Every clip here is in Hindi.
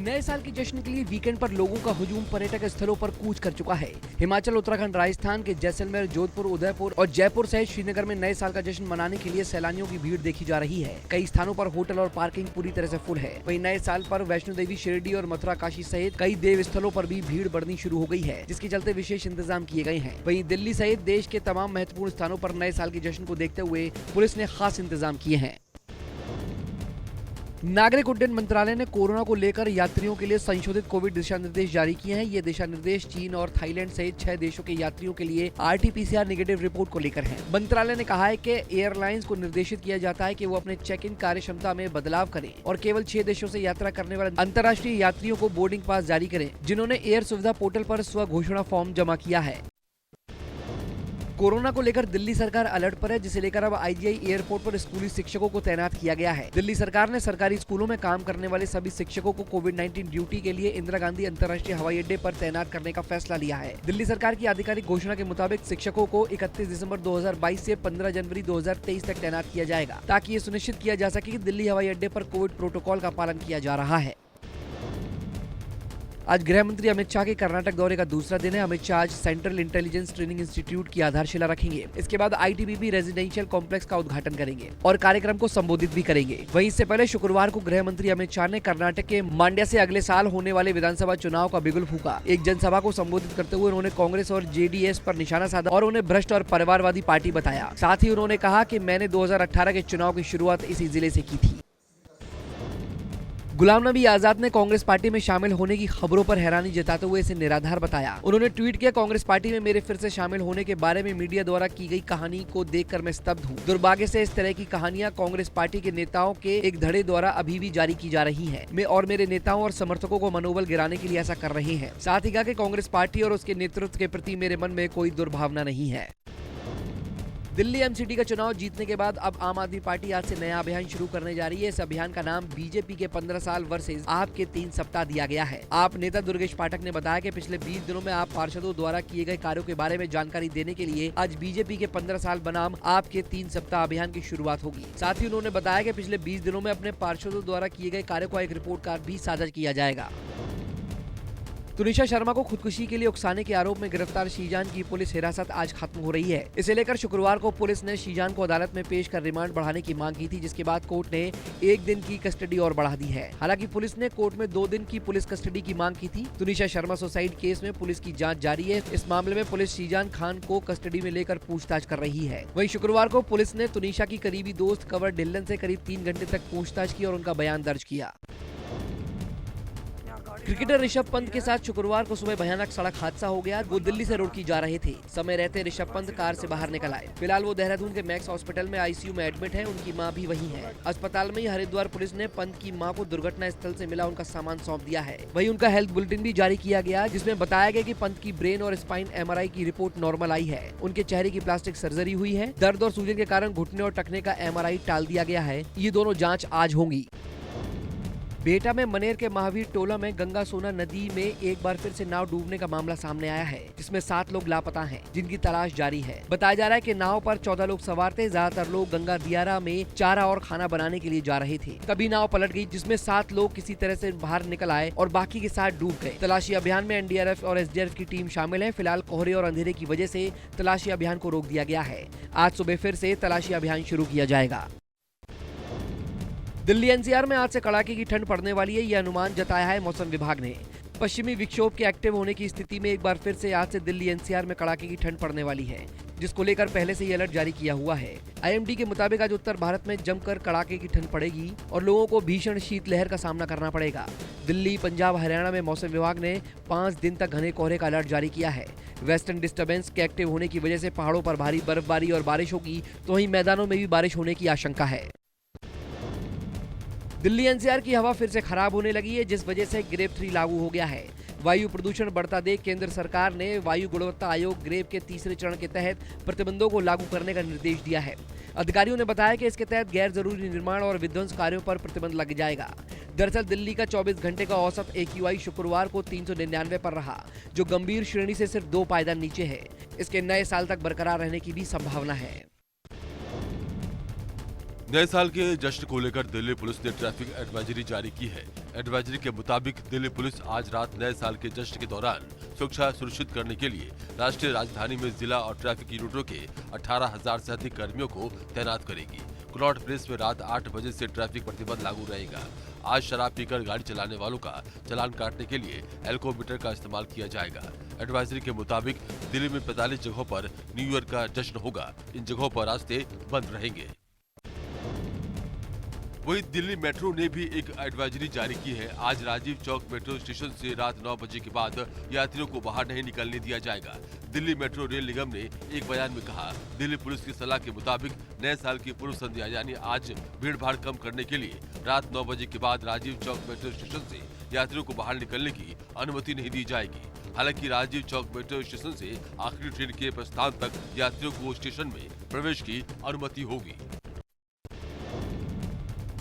नए साल के जश्न के लिए वीकेंड पर लोगों का हुजूम पर्यटक स्थलों पर कूच कर चुका है। हिमाचल, उत्तराखंड, राजस्थान के जैसलमेर, जोधपुर, उदयपुर और जयपुर सहित श्रीनगर में नए साल का जश्न मनाने के लिए सैलानियों की भीड़ देखी जा रही है। कई स्थानों पर होटल और पार्किंग पूरी तरह से फुल है। वहीं नए साल पर वैष्णो देवी, शिरडी और मथुरा, काशी सहित कई देव स्थलों पर भी भीड़ बढ़नी शुरू हो गई है, जिसके चलते विशेष इंतजाम किए गए हैं। वहीं दिल्ली सहित देश के तमाम महत्वपूर्ण स्थानों पर नए साल के जश्न को देखते हुए पुलिस ने खास इंतजाम किए हैं। नागरिक उड्डयन मंत्रालय ने कोरोना को लेकर यात्रियों के लिए संशोधित कोविड दिशा निर्देश जारी किए हैं। ये दिशा निर्देश चीन और थाईलैंड सहित 6 देशों के यात्रियों के लिए RT-PCR नेगेटिव रिपोर्ट को लेकर है। मंत्रालय ने कहा है कि एयरलाइंस को निर्देशित किया जाता है कि वो अपने चेक इन कार्य क्षमता में बदलाव करें और केवल 6 देशों से यात्रा करने वाले अंतर्राष्ट्रीय यात्रियों को बोर्डिंग पास जारी करें, जिन्होंने एयर सुविधा पोर्टल पर स्व घोषणा फॉर्म जमा किया है। कोरोना को लेकर दिल्ली सरकार अलर्ट पर है, जिसे लेकर अब IGI एयरपोर्ट पर स्कूली शिक्षकों को तैनात किया गया है। दिल्ली सरकार ने सरकारी स्कूलों में काम करने वाले सभी शिक्षकों को कोविड-19 ड्यूटी के लिए इंदिरा गांधी अंतर्राष्ट्रीय हवाई अड्डे पर तैनात करने का फैसला लिया है। दिल्ली सरकार की आधिकारिक घोषणा के मुताबिक शिक्षकों को 31 दिसंबर 2022 से 15 जनवरी 2023 तक तैनात किया जाएगा, ताकि ये सुनिश्चित किया जा सके कि दिल्ली हवाई अड्डे पर कोविड प्रोटोकॉल का पालन किया जा रहा है। आज गृह मंत्री अमित शाह के कर्नाटक दौरे का दूसरा दिन है। अमित शाह आज सेंट्रल इंटेलिजेंस ट्रेनिंग इंस्टीट्यूट की आधारशिला रखेंगे। इसके बाद ITBP रेजिडेंशियल कॉम्प्लेक्स का उद्घाटन करेंगे और कार्यक्रम को संबोधित भी करेंगे। वहीं इससे पहले शुक्रवार को गृह मंत्री अमित शाह ने कर्नाटक के मांड्या से अगले साल होने वाले विधानसभा चुनाव का बिगुल फूका। एक जनसभा को संबोधित करते हुए उन्होंने कांग्रेस और JDS पर निशाना साधा और उन्हें भ्रष्ट और परिवारवादी पार्टी बताया। साथ ही उन्होंने कहा कि मैंने 2018 के चुनाव की शुरुआत इसी जिले से की थी। गुलाम नबी आजाद ने कांग्रेस पार्टी में शामिल होने की खबरों पर हैरानी जताते हुए इसे निराधार बताया। उन्होंने ट्वीट किया, कांग्रेस पार्टी में मेरे फिर से शामिल होने के बारे में मीडिया द्वारा की गई कहानी को देखकर मैं स्तब्ध हूँ। दुर्भाग्य से इस तरह की कहानियां कांग्रेस पार्टी के नेताओं के एक धड़े द्वारा अभी भी जारी की जा रही है। मैं और मेरे नेताओं और समर्थकों को मनोबल गिराने के लिए ऐसा कर रहे हैं। साथ ही कहा कि कांग्रेस पार्टी और उसके नेतृत्व के प्रति मेरे मन में कोई दुर्भावना नहीं है। दिल्ली MCD का चुनाव जीतने के बाद अब आम आदमी पार्टी आज से नया अभियान शुरू करने जा रही है। इस अभियान का नाम बीजेपी के 15 साल वर्सेस आप के 3 सप्ताह दिया गया है। आप नेता दुर्गेश पाठक ने बताया कि पिछले 20 दिनों में आप पार्षदों द्वारा किए गए कार्यों के बारे में जानकारी देने के लिए आज बीजेपी के 15 साल बनाम आप के 3 सप्ताह अभियान की शुरुआत होगी। साथ ही उन्होंने बताया कि पिछले 20 दिनों में अपने पार्षदों द्वारा किए गए कार्यों का एक रिपोर्ट कार्ड भी साझा किया जाएगा। तुनिशा शर्मा को खुदकुशी के लिए उकसाने के आरोप में गिरफ्तार शीजान की पुलिस हिरासत आज खत्म हो रही है। इसे लेकर शुक्रवार को पुलिस ने शीजान को अदालत में पेश कर रिमांड बढ़ाने की मांग की थी, जिसके बाद कोर्ट ने 1 दिन की कस्टडी और बढ़ा दी है। हालांकि पुलिस ने कोर्ट में 2 दिन की पुलिस कस्टडी की मांग की थी। तुनिशा शर्मा सुसाइड केस में पुलिस की जाँच जारी है। इस मामले में पुलिस शीजान खान को कस्टडी में लेकर पूछताछ कर रही है। वहीं शुक्रवार को पुलिस ने तुनिशा की करीबी दोस्त कंवर ढिल्लन से करीब 3 घंटे तक पूछताछ की और उनका बयान दर्ज किया। क्रिकेटर ऋषभ पंत के साथ शुक्रवार को सुबह भयानक सड़क हादसा हो गया। वो दिल्ली से रुड़की जा रहे थे। समय रहते ऋषभ पंत कार से बाहर निकल आए। फिलहाल वो देहरादून के मैक्स हॉस्पिटल में ICU में एडमिट है। उनकी मां भी वहीं है। अस्पताल में ही हरिद्वार पुलिस ने पंत की मां को दुर्घटना स्थल से मिला उनका सामान सौंप दिया है। वहीं उनका हेल्थ बुलेटिन भी जारी किया गया, जिसमें बताया गया कि पंत की ब्रेन और स्पाइन MRI की रिपोर्ट नॉर्मल आई है। उनके चेहरे की प्लास्टिक सर्जरी हुई है। दर्द और सूजन के कारण घुटने और टखने का MRI टाल दिया गया है। ये दोनों जाँच आज होंगी। बेटा में मनेर के महावीर टोला में गंगा सोना नदी में एक बार फिर से नाव डूबने का मामला सामने आया है, जिसमें 7 लोग लापता हैं, जिनकी तलाश जारी है। बताया जा रहा है कि नाव पर 14 लोग सवार थे। ज्यादातर लोग गंगा दियारा में चारा और खाना बनाने के लिए जा रहे थे। तभी नाव पलट गई, जिसमें 7 लोग किसी तरह से बाहर निकल आए और बाकी के 7 डूब गए। तलाशी अभियान में NDRF और SDRF की टीम शामिल है। फिलहाल कोहरे और अंधेरे की वजह से तलाशी अभियान को रोक दिया गया है। आज सुबह फिर से तलाशी अभियान शुरू किया जाएगा। दिल्ली NCR में आज से कड़ाके की ठंड पड़ने वाली है, यह अनुमान जताया है मौसम विभाग ने। पश्चिमी विक्षोभ के एक्टिव होने की स्थिति में एक बार फिर से आज से दिल्ली NCR में कड़ाके की ठंड पड़ने वाली है, जिसको लेकर पहले से ही अलर्ट जारी किया हुआ है। IMD के मुताबिक आज उत्तर भारत में जमकर कड़ाके की ठंड पड़ेगी और लोगों को भीषण शीतलहर का सामना करना पड़ेगा। दिल्ली, पंजाब, हरियाणा में मौसम विभाग ने 5 दिन तक घने कोहरे का अलर्ट जारी किया है। वेस्टर्न डिस्टर्बेंस के एक्टिव होने की वजह से पहाड़ों पर भारी बर्फबारी और बारिश होगी, तो वहीं मैदानों में भी बारिश होने की आशंका है। दिल्ली NCR की हवा फिर से खराब होने लगी है, जिस वजह से ग्रेड 3 लागू हो गया है। वायु प्रदूषण बढ़ता देख केंद्र सरकार ने वायु गुणवत्ता आयोग ग्रेड के 3रे चरण के तहत प्रतिबंधों को लागू करने का निर्देश दिया है। अधिकारियों ने बताया कि इसके तहत गैर जरूरी निर्माण और विध्वंस कार्यों पर प्रतिबंध लग जाएगा। दरअसल दिल्ली का 24 घंटे का औसत AQI शुक्रवार को 399 पर रहा, जो गंभीर श्रेणी से सिर्फ 2 पायदान नीचे है। इसके नए साल तक बरकरार रहने की भी संभावना है। नए साल के जश्न को लेकर दिल्ली पुलिस ने ट्रैफिक एडवाइजरी जारी की है। एडवाइजरी के मुताबिक दिल्ली पुलिस आज रात नए साल के जश्न के दौरान सुरक्षा सुनिश्चित करने के लिए राष्ट्रीय राजधानी में जिला और ट्रैफिक यूनिटों के 18,000 से अधिक कर्मियों को तैनात करेगी। कनॉट प्लेस में रात 8 बजे से ट्रैफिक प्रतिबंध लागू रहेगा। आज शराब पीकर गाड़ी चलाने वालों का चालान काटने के लिए एल्कोमीटर का इस्तेमाल किया जाएगा। एडवाइजरी के मुताबिक दिल्ली में 45 जगहों पर न्यू ईयर का जश्न होगा। इन जगहों पर रास्ते बंद रहेंगे। वहीं दिल्ली मेट्रो ने भी एक एडवाइजरी जारी की है। आज राजीव चौक मेट्रो स्टेशन से रात 9 बजे के बाद यात्रियों को बाहर नहीं निकलने दिया जाएगा। दिल्ली मेट्रो रेल निगम ने एक बयान में कहा, दिल्ली पुलिस की सलाह के मुताबिक नए साल की पूर्व संध्या यानी आज भीड़ भाड़ कम करने के लिए रात 9 बजे के बाद राजीव चौक मेट्रो स्टेशन से यात्रियों को बाहर निकलने की अनुमति नहीं दी जाएगी। हालांकि राजीव चौक मेट्रो स्टेशन से आखिरी ट्रेन के प्रस्थान तक यात्रियों को स्टेशन में प्रवेश की अनुमति होगी।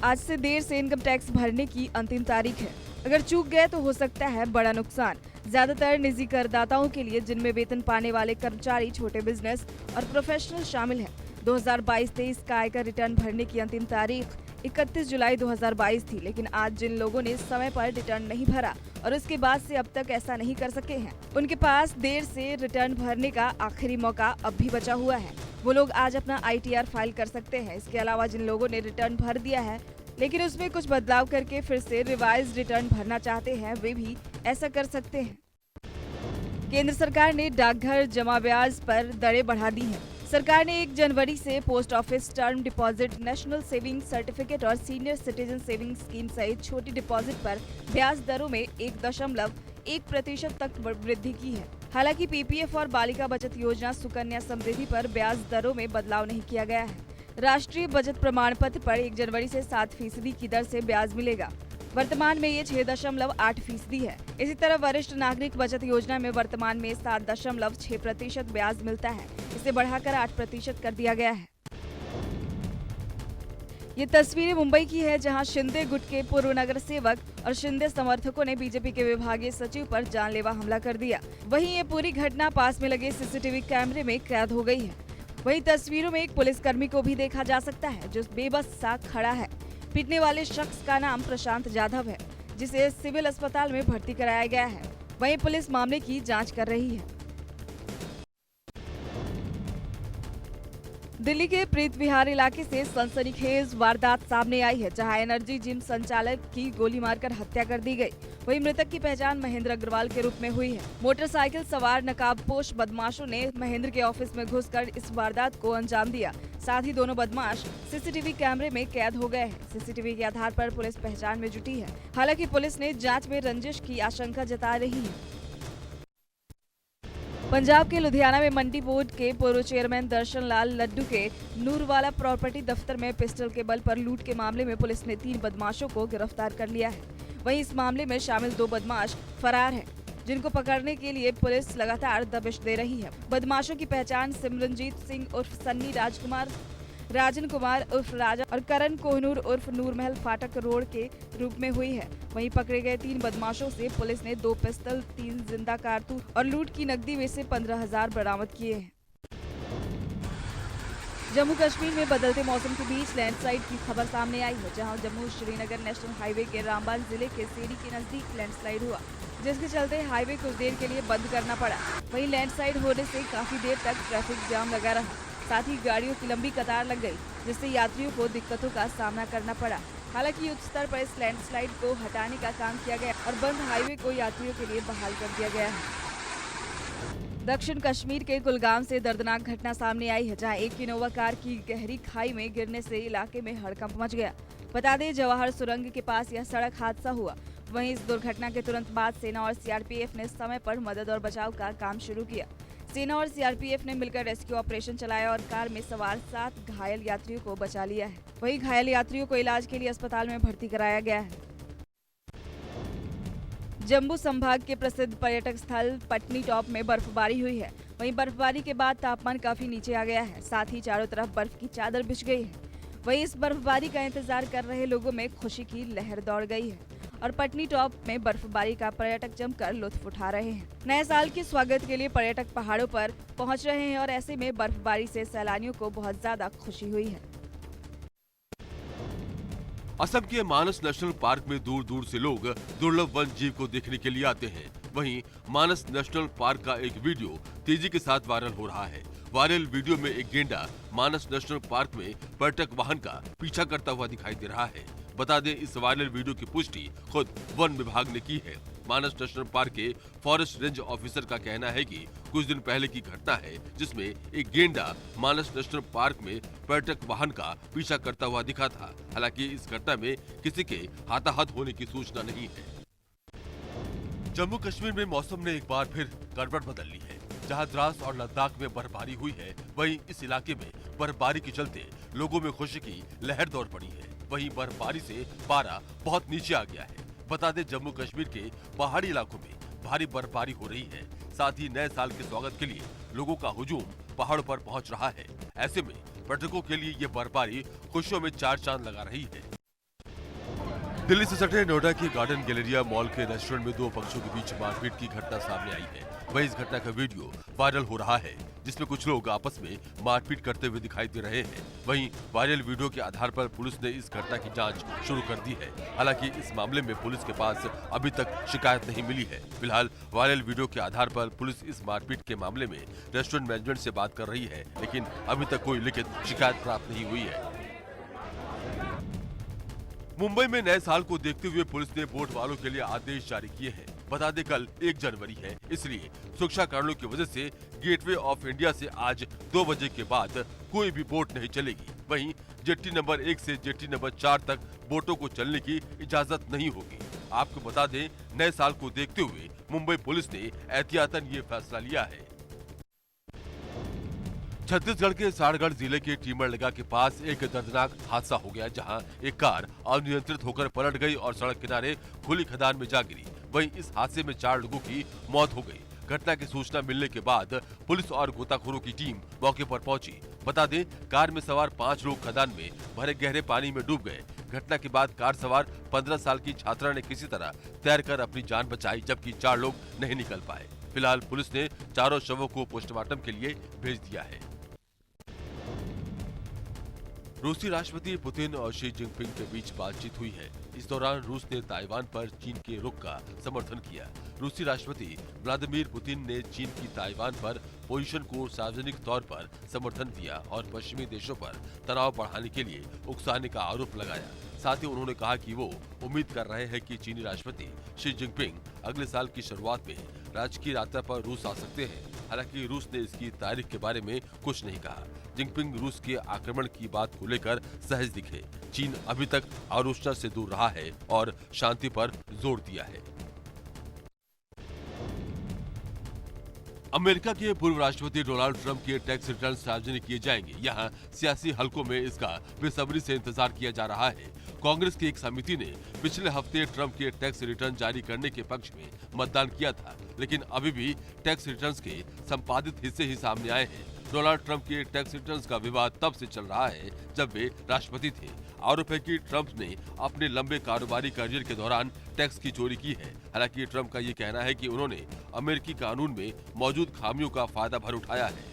आज से देर से इनकम टैक्स भरने की अंतिम तारीख है। अगर चूक गए तो हो सकता है बड़ा नुकसान। ज्यादातर निजी करदाताओं के लिए, जिनमें वेतन पाने वाले कर्मचारी, छोटे बिजनेस और प्रोफेशनल शामिल हैं, 2022-23 का आयकर रिटर्न भरने की अंतिम तारीख 31 जुलाई 2022 थी। लेकिन आज जिन लोगों ने समय पर रिटर्न नहीं भरा और उसके बाद से अब तक ऐसा नहीं कर सके हैं, उनके पास देर से रिटर्न भरने का आखिरी मौका अब भी बचा हुआ है। वो लोग आज अपना ITR फाइल कर सकते हैं। इसके अलावा जिन लोगों ने रिटर्न भर दिया है लेकिन उसमें कुछ बदलाव करके फिर से रिवाइज रिटर्न भरना चाहते हैं, वे भी ऐसा कर सकते हैं। केंद्र सरकार ने डाकघर जमा ब्याज पर दरें बढ़ा दी हैं। सरकार ने 1 जनवरी से post office term deposit, national saving certificate और सीनियर सिटीजन सेविंग स्कीम सहित छोटी डिपॉजिट पर ब्याज दरों में 1.1% तक वृद्धि की है। हालांकि PPF और बालिका बचत योजना, सुकन्या समृद्धि पर ब्याज दरों में बदलाव नहीं किया गया है। राष्ट्रीय बचत प्रमाण पत्र पर 1 जनवरी से 7% की दर से ब्याज मिलेगा। वर्तमान में ये 6.8% है। इसी तरह वरिष्ठ नागरिक बचत योजना में वर्तमान में 7.6% ब्याज मिलता है। इसे बढ़ाकर 8% कर दिया गया है। ये तस्वीरें मुंबई की है, जहां शिंदे गुट के पूर्व नगर सेवक और शिंदे समर्थकों ने बीजेपी के विभागीय सचिव पर जानलेवा हमला कर दिया। वहीं ये पूरी घटना पास में लगे CCTV कैमरे में कैद हो गई है। वहीं तस्वीरों में एक पुलिसकर्मी को भी देखा जा सकता है, जो बेबस सा खड़ा है। पीटने वाले शख्स का नाम प्रशांत जाधव है, जिसे सिविल अस्पताल में भर्ती कराया गया है। वहीं पुलिस मामले की जांच कर रही है। दिल्ली के प्रीत विहार इलाके से सनसनीखेज वारदात सामने आई है, जहां एनर्जी जिम संचालक की गोली मारकर हत्या कर दी गई। वहीं मृतक की पहचान महेंद्र अग्रवाल के रूप में हुई है। मोटरसाइकिल सवार नकाबपोश बदमाशों ने महेंद्र के ऑफिस में घुसकर इस वारदात को अंजाम दिया। साथ ही दोनों बदमाश CCTV कैमरे में कैद हो गए हैं। CCTV के आधार पर पुलिस पहचान में जुटी है। हालांकि पुलिस ने जांच में रंजिश की आशंका जता रही है। पंजाब के लुधियाना में मंडी बोर्ड के पूर्व चेयरमैन दर्शन लाल लड्डू के नूरवाला प्रॉपर्टी दफ्तर में पिस्टल के बल पर लूट के मामले में पुलिस ने 3 बदमाशों को गिरफ्तार कर लिया है। वहीं इस मामले में शामिल 2 बदमाश फरार हैं, जिनको पकड़ने के लिए पुलिस लगातार दबिश दे रही है। बदमाशों की पहचान सिमरनजीत सिंह उर्फ सन्नी, राजन कुमार उर्फ राजा और करण कोहनूर उर्फ नूरमहल फाटक रोड के रूप में हुई है। वहीं पकड़े गए 3 बदमाशों से पुलिस ने 2 पिस्तल, 3 जिंदा कारतूस और लूट की नकदी में से 15,000 बरामद किए हैं। जम्मू कश्मीर में बदलते मौसम के बीच लैंडस्लाइड की खबर सामने आई है, जहां जम्मू श्रीनगर नेशनल हाईवे के रामबान जिले के सेरी के नजदीक लैंडस्लाइड हुआ, जिसके चलते हाईवे कुछ देर के लिए बंद करना पड़ा। वहीं लैंडस्लाइड होने से काफी देर तक ट्रैफिक जाम लगा रहा। साथ ही गाड़ियों की लंबी कतार लग गई, जिससे यात्रियों को दिक्कतों का सामना करना पड़ा। हालांकि युद्ध स्तर पर इस लैंडस्लाइड को हटाने का काम किया गया और बंद हाईवे को यात्रियों के लिए बहाल कर दिया गया है। दक्षिण कश्मीर के कुलगाम से दर्दनाक घटना सामने आई है, जहां एक इनोवा कार की गहरी खाई में गिरने से इलाके में हड़कंप मच गया। बता दें, जवाहर सुरंग के पास यह सड़क हादसा हुआ। वहीं इस दुर्घटना के तुरंत बाद सेना और CRPF ने समय पर मदद और बचाव का काम शुरू किया। सेना और CRPF ने मिलकर रेस्क्यू ऑपरेशन चलाया और कार में सवार 7 घायल यात्रियों को बचा लिया है। वहीं घायल यात्रियों को इलाज के लिए अस्पताल में भर्ती कराया गया है। जम्मू संभाग के प्रसिद्ध पर्यटक स्थल पटनी टॉप में बर्फबारी हुई है। वहीं बर्फबारी के बाद तापमान काफी नीचे आ गया है। साथ ही चारों तरफ बर्फ की चादर बिछ गई है। वहीं इस बर्फबारी का इंतजार कर रहे लोगों में खुशी की लहर दौड़ गई है और पटनी टॉप में बर्फबारी का पर्यटक जमकर लुत्फ उठा रहे हैं। नए साल के स्वागत के लिए पर्यटक पहाड़ों पर पहुंच रहे हैं और ऐसे में बर्फबारी से सैलानियों को बहुत ज्यादा खुशी हुई है। असम के मानस नेशनल पार्क में दूर दूर से लोग दुर्लभ वन जीव को देखने के लिए आते हैं। वहीं मानस नेशनल पार्क का एक वीडियो तेजी के साथ वायरल हो रहा है। वायरल वीडियो में एक गेंडा मानस नेशनल पार्क में पर्यटक वाहन का पीछा करता हुआ दिखाई दे रहा है। बता दें, इस वायरल वीडियो की पुष्टि खुद वन विभाग ने की है। मानस नेशनल पार्क के फॉरेस्ट रेंज ऑफिसर का कहना है कि कुछ दिन पहले की घटना है जिसमें एक गेंडा मानस नेशनल पार्क में पर्यटक वाहन का पीछा करता हुआ दिखा था। हालांकि इस घटना में किसी के हताहत होने की सूचना नहीं है। जम्मू कश्मीर में मौसम ने एक बार फिर गड़बड़ बदल ली है। जहां द्रास और लद्दाख में बर्फबारी हुई है, वहीं इस इलाके में बर्फबारी के चलते लोगों में खुशी की लहर दौड़ पड़ी है। वहीं बर्फबारी से पारा बहुत नीचे आ गया है। बता दें, जम्मू कश्मीर के पहाड़ी इलाकों में भारी बर्फबारी हो रही है। साथ ही नए साल के स्वागत के लिए लोगों का हुजूम पहाड़ों पर पहुंच रहा है। ऐसे में पर्यटकों के लिए ये बर्फबारी खुशियों में चार चांद लगा रही है। दिल्ली से सटे नोएडा के गार्डन गैलेरिया मॉल के रेस्टोरेंट में दो पक्षों के बीच मारपीट की घटना सामने आई है। वहीं इस घटना का वीडियो वायरल हो रहा है जिसमें कुछ लोग आपस में मारपीट करते हुए दिखाई दे रहे हैं। वहीं वायरल वीडियो के आधार पर पुलिस ने इस घटना की जांच शुरू कर दी है। हालांकि इस मामले में पुलिस के पास अभी तक शिकायत नहीं मिली है। फिलहाल वायरल वीडियो के आधार पर पुलिस इस मारपीट के मामले में रेस्टोरेंट मैनेजमेंट से बात कर रही है, लेकिन अभी तक कोई लिखित शिकायत प्राप्त नहीं हुई है। मुंबई में नए साल को देखते हुए पुलिस ने बोट वालों के लिए आदेश जारी किए हैं। बता दें, कल 1 जनवरी है, इसलिए सुरक्षा कारणों की वजह से गेटवे ऑफ इंडिया से आज 2 बजे के बाद कोई भी बोट नहीं चलेगी। वहीं जेट्टी नंबर 1 से जेट्टी नंबर 4 तक बोटों को चलने की इजाजत नहीं होगी। आपको बता दें, नए साल को देखते हुए मुंबई पुलिस ने एहतियातन ये फैसला लिया है। छत्तीसगढ़ के सारगढ़ जिले के टीमरलगा के पास एक दर्दनाक हादसा हो गया, जहां एक कार अनियंत्रित होकर पलट गई और सड़क किनारे खुली खदान में जा गिरी। वहीं इस हादसे में 4 लोगों की मौत हो गई। घटना की सूचना मिलने के बाद पुलिस और गोताखोरों की टीम मौके पर पहुंची। बता दें, कार में सवार 5 लोग खदान में भरे गहरे पानी में डूब गए। घटना के बाद कार सवार 15 साल की छात्रा ने किसी तरह तैरकर अपनी जान बचाई, जबकि 4 लोग नहीं निकल पाए। फिलहाल पुलिस ने चारों शवों को पोस्टमार्टम के लिए भेज दिया है। रूसी राष्ट्रपति पुतिन और शी जिनपिंग के बीच बातचीत हुई है। इस दौरान रूस ने ताइवान पर चीन के रुख का समर्थन किया। रूसी राष्ट्रपति व्लादिमीर पुतिन ने चीन की ताइवान पर पोजीशन को सार्वजनिक तौर पर समर्थन दिया और पश्चिमी देशों पर तनाव बढ़ाने के लिए उकसाने का आरोप लगाया। साथ ही उन्होंने कहा कि वो उम्मीद कर रहे हैं कि चीनी राष्ट्रपति शी जिनपिंग अगले साल की शुरुआत में राजकीय यात्रा पर रूस आ सकते हैं। हालांकि रूस ने इसकी तारीख के बारे में कुछ नहीं कहा। जिनपिंग रूस के आक्रमण की बात को लेकर सहज दिखे। चीन अभी तक आलोचना से दूर रहा है और शांति पर जोर दिया है। अमेरिका के पूर्व राष्ट्रपति डोनाल्ड ट्रंप के टैक्स रिटर्न सार्वजनिक किए जाएंगे। यहाँ सियासी हलकों में इसका बेसब्री से इंतजार किया जा रहा है। कांग्रेस की एक समिति ने पिछले हफ्ते ट्रंप के टैक्स रिटर्न जारी करने के पक्ष में मतदान किया था, लेकिन अभी भी टैक्स रिटर्न्स के संपादित हिस्से ही सामने आए हैं। डोनाल्ड ट्रंप के टैक्स रिटर्न्स का विवाद तब से चल रहा है जब वे राष्ट्रपति थे। आरोप है कि ट्रंप ने अपने लंबे कारोबारी करियर के दौरान टैक्स की चोरी की है। हालांकि ट्रंप का ये कहना है कि उन्होंने अमेरिकी कानून में मौजूद खामियों का फायदा भर उठाया है।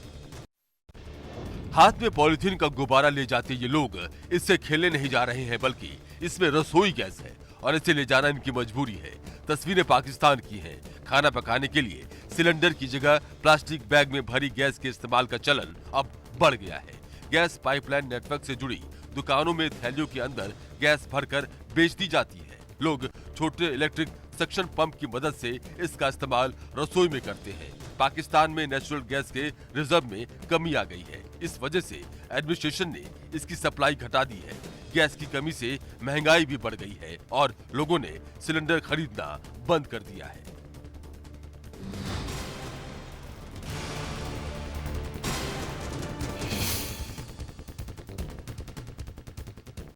हाथ में पॉलिथीन का गुब्बारा ले जाते ये लोग इससे खेलने नहीं जा रहे हैं, बल्कि इसमें रसोई गैस है और इसे ले जाना इनकी मजबूरी है। तस्वीरें पाकिस्तान की हैं। खाना पकाने के लिए सिलेंडर की जगह प्लास्टिक बैग में भरी गैस के इस्तेमाल का चलन अब बढ़ गया है। गैस पाइपलाइन नेटवर्क से जुड़ी दुकानों में थैलियों के अंदर गैस भरकर बेच दी जाती है। लोग छोटे इलेक्ट्रिक सक्शन पंप की मदद से इसका इस्तेमाल रसोई में करते हैं। पाकिस्तान में नेचुरल गैस के रिजर्व में कमी आ गई है। इस वजह से एडमिनिस्ट्रेशन ने इसकी सप्लाई घटा दी है। गैस की कमी से महंगाई भी बढ़ गई है और लोगों ने सिलेंडर खरीदना बंद कर दिया है।